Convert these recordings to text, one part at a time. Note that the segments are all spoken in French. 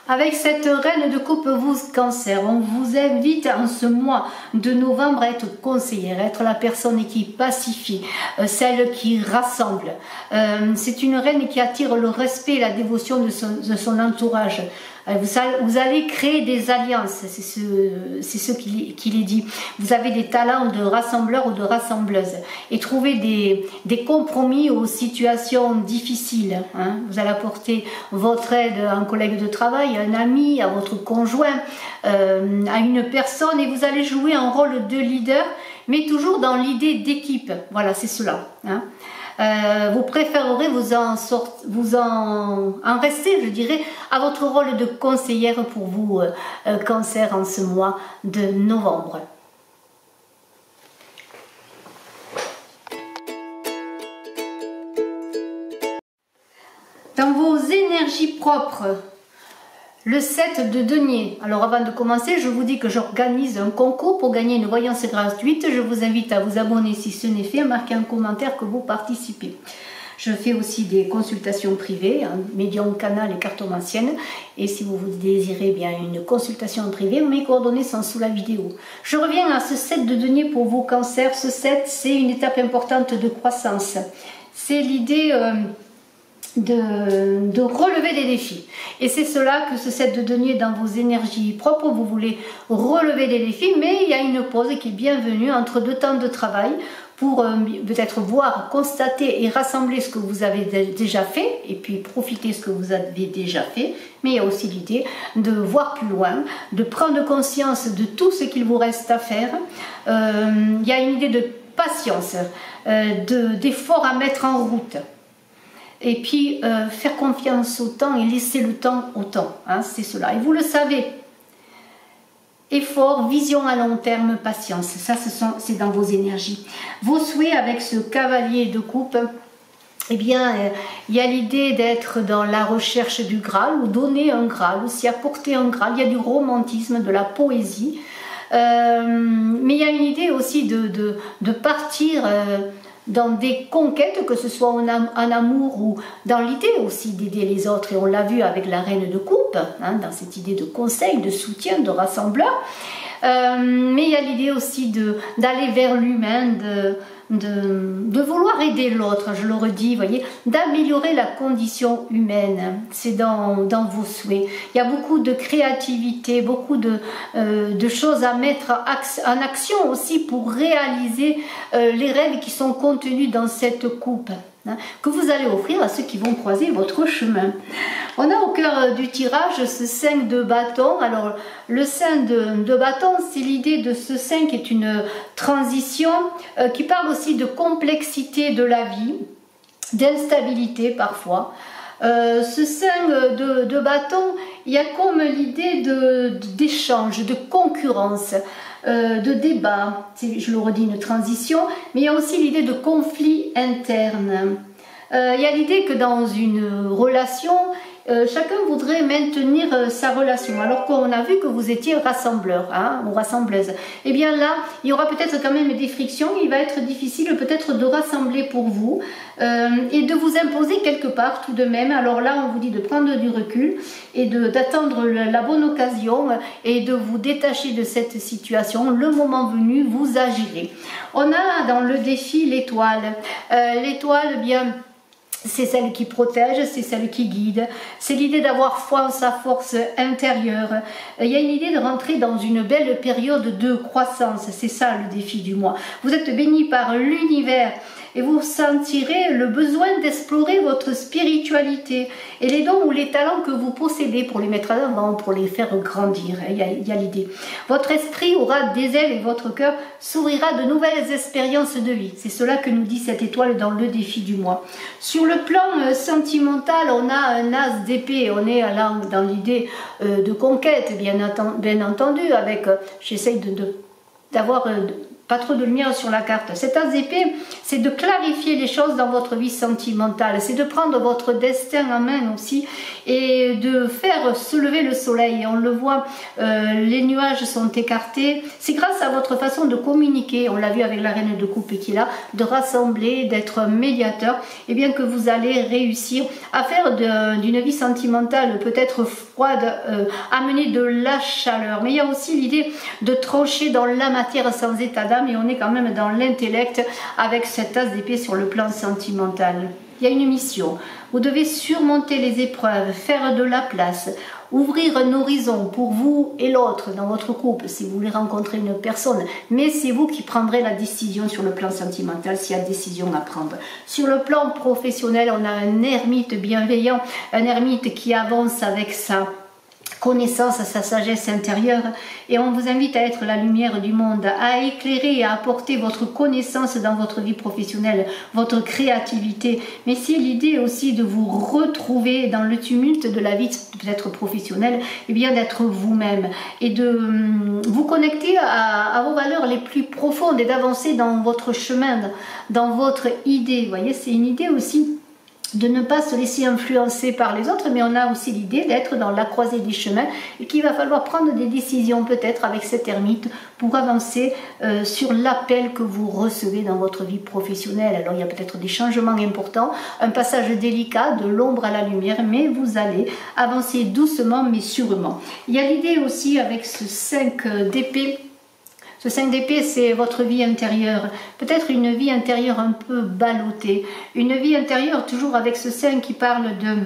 Avec cette reine de coupe, vous Cancer, on vous invite en ce mois de novembre à être conseillère, à être la personne qui pacifie, celle qui rassemble. C'est une reine qui attire le respect et la dévotion de son entourage. Vous allez créer des alliances, c'est ce qu'il est dit. Vous avez des talents de rassembleur ou de rassembleuse et trouver des compromis aux situations difficiles. Hein. Vous allez apporter votre aide à un collègue de travail, à un ami, à votre conjoint, à une personne, et vous allez jouer un rôle de leader, mais toujours dans l'idée d'équipe. Voilà, c'est cela. Hein. Vous préférerez vous en rester, je dirais, à votre rôle de conseillère pour vous, Cancer, en ce mois de novembre. Dans vos énergies propres, le 7 de denier. Alors avant de commencer, je vous dis que j'organise un concours pour gagner une voyance gratuite. Je vous invite à vous abonner si ce n'est fait, à marquer un commentaire que vous participez. Je fais aussi des consultations privées, hein, médium, canal et cartomancienne. Et si vous désirez bien une consultation privée, mes coordonnées sont sous la vidéo. Je reviens à ce 7 de denier pour vous, Cancer. Ce 7, c'est une étape importante de croissance. C'est l'idée de relever des défis, et c'est cela que ce 7 de denier, dans vos énergies propres, vous voulez relever des défis, mais il y a une pause qui est bienvenue entre deux temps de travail pour peut-être voir, constater et rassembler ce que vous avez déjà fait, et puis profiter de ce que vous avez déjà fait. Mais il y a aussi l'idée de voir plus loin, de prendre conscience de tout ce qu'il vous reste à faire. Il y a une idée de patience, d'effort à mettre en route. Et puis, faire confiance au temps et laisser le temps au temps. Hein, c'est cela. Et vous le savez. Effort, vision à long terme, patience. Ça, c'est dans vos énergies. Vos souhaits avec ce cavalier de coupe, eh bien, il y a l'idée d'être dans la recherche du Graal, ou donner un Graal, aussi apporter un Graal. Il y a du romantisme, de la poésie. Mais il y a une idée aussi de partir dans des conquêtes, que ce soit en amour ou dans l'idée aussi d'aider les autres, et on l'a vu avec la reine de coupe, hein, dans cette idée de conseil, de soutien, de rassembleur. Mais il y a l'idée aussi d'aller vers l'humain, de vouloir aider l'autre, je le redis, voyez, d'améliorer la condition humaine. C'est dans vos souhaits. Il y a beaucoup de créativité, beaucoup de choses à mettre en action aussi pour réaliser les rêves qui sont contenus dans cette coupe, hein, que vous allez offrir à ceux qui vont croiser votre chemin. On a au cœur du tirage ce 5 de bâton. Alors le 5 de bâton, c'est l'idée de ce 5 qui est une transition qui parle aussi de complexité de la vie, d'instabilité parfois. Ce 5 de bâton, il y a comme l'idée d'échange, de concurrence, de débat, je le redis, une transition, mais il y a aussi l'idée de conflit interne. Il y a l'idée que dans une relation, chacun voudrait maintenir sa relation, alors qu'on a vu que vous étiez rassembleur, hein, ou rassembleuse. Et bien là, il y aura peut-être quand même des frictions, il va être difficile peut-être de rassembler pour vous, et de vous imposer quelque part tout de même. Alors là, on vous dit de prendre du recul et d'attendre la bonne occasion et de vous détacher de cette situation. Le moment venu, vous agirez. On a dans le défi l'étoile. L'étoile, bien, c'est celle qui protège, c'est celle qui guide, c'est l'idée d'avoir foi en sa force intérieure. Il y a une idée de rentrer dans une belle période de croissance, c'est ça le défi du mois. Vous êtes béni par l'univers et vous sentirez le besoin d'explorer votre spiritualité et les dons ou les talents que vous possédez pour les mettre en avant, pour les faire grandir. Il y a l'idée. Votre esprit aura des ailes et votre cœur s'ouvrira de nouvelles expériences de vie. C'est cela que nous dit cette étoile dans le défi du mois. Sur le plan sentimental, on a un as d'épée. On est là dans l'idée de conquête, bien entendu, avec j'essaye d'avoir pas trop de lumière sur la carte. Cet as d'épée, c'est de clarifier les choses dans votre vie sentimentale, c'est de prendre votre destin en main aussi et de faire se lever le soleil. On le voit, les nuages sont écartés. C'est grâce à votre façon de communiquer, on l'a vu avec la reine de coupe qui est là, de rassembler, d'être médiateur, et bien que vous allez réussir à faire d'une vie sentimentale peut-être froide, amener de la chaleur. Mais il y a aussi l'idée de trancher dans la matière sans état d'âme, et on est quand même dans l'intellect avec cet as d'épée sur le plan sentimental. Il y a une mission, vous devez surmonter les épreuves, faire de la place, ouvrir un horizon pour vous et l'autre dans votre couple si vous voulez rencontrer une personne, mais c'est vous qui prendrez la décision sur le plan sentimental s'il y a décision à prendre. Sur le plan professionnel, on a un ermite bienveillant, un ermite qui avance avec sa connaissance, sa sagesse intérieure, et on vous invite à être la lumière du monde, à éclairer et à apporter votre connaissance dans votre vie professionnelle, votre créativité, mais c'est l'idée aussi de vous retrouver dans le tumulte de la vie peut-être professionnelle, et bien d'être vous-même et de vous connecter à vos valeurs les plus profondes et d'avancer dans votre chemin, dans votre idée. Vous voyez, c'est une idée aussi de ne pas se laisser influencer par les autres, mais on a aussi l'idée d'être dans la croisée des chemins et qu'il va falloir prendre des décisions peut-être avec cet ermite pour avancer sur l'appel que vous recevez dans votre vie professionnelle. Alors il y a peut-être des changements importants, un passage délicat de l'ombre à la lumière, mais vous allez avancer doucement mais sûrement. Il y a l'idée aussi avec ce 5 d'épée. Ce 5 d'épée, c'est votre vie intérieure. Peut-être une vie intérieure un peu ballottée. Une vie intérieure toujours avec ce 5 qui parle de,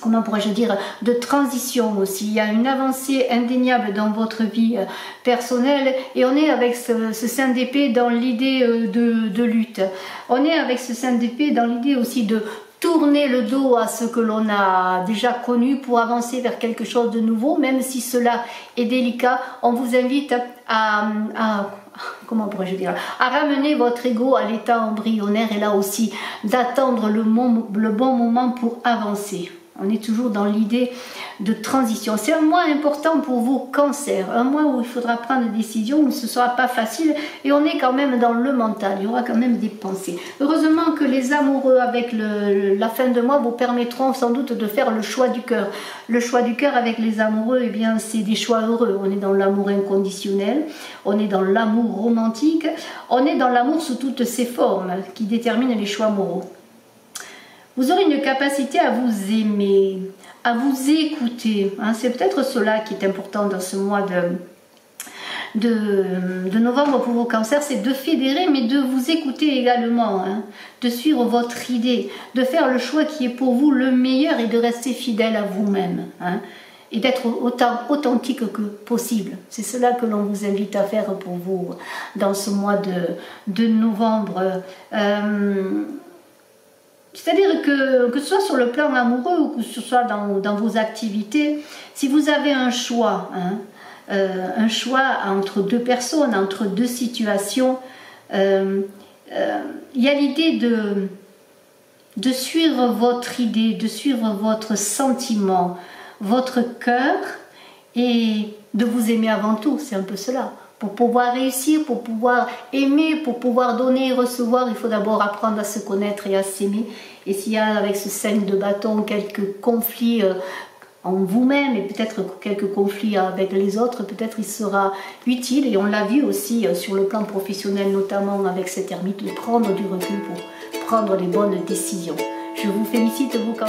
comment pourrais-je dire, de transition aussi. Il y a une avancée indéniable dans votre vie personnelle et on est avec ce 5 d'épée dans l'idée de lutte. On est avec ce 5 d'épée dans l'idée aussi de tourner le dos à ce que l'on a déjà connu pour avancer vers quelque chose de nouveau, même si cela est délicat. On vous invite comment pourrais-je dire, à ramener votre ego à l'état embryonnaire et là aussi d'attendre le bon moment pour avancer. On est toujours dans l'idée de transition. C'est un mois important pour vous, Cancer. Un mois où il faudra prendre des décisions, où ce ne sera pas facile. Et on est quand même dans le mental. Il y aura quand même des pensées. Heureusement que les amoureux, avec la fin de mois, vous permettront sans doute de faire le choix du cœur. Le choix du cœur avec les amoureux, eh bien, c'est des choix heureux. On est dans l'amour inconditionnel. On est dans l'amour romantique. On est dans l'amour sous toutes ses formes qui déterminent les choix moraux. Vous aurez une capacité à vous aimer, à vous écouter. Hein, c'est peut-être cela qui est important dans ce mois de novembre pour vos cancers, c'est de fédérer, mais de vous écouter également, hein, de suivre votre idée, de faire le choix qui est pour vous le meilleur et de rester fidèle à vous-même. Hein, et d'être autant authentique que possible. C'est cela que l'on vous invite à faire pour vous dans ce mois de novembre. C'est-à-dire que ce soit sur le plan amoureux ou que ce soit dans vos activités, si vous avez un choix, hein, un choix entre deux personnes, entre deux situations, il y a l'idée de suivre votre idée, de suivre votre sentiment, votre cœur et de vous aimer avant tout, c'est un peu cela. Pour pouvoir réussir, pour pouvoir aimer, pour pouvoir donner et recevoir, il faut d'abord apprendre à se connaître et à s'aimer. Et s'il y a avec ce 5 de bâton quelques conflits en vous-même et peut-être quelques conflits avec les autres, peut-être il sera utile, et on l'a vu aussi sur le plan professionnel, notamment avec cet ermite, de prendre du recul pour prendre les bonnes décisions. Je vous félicite, vous, quand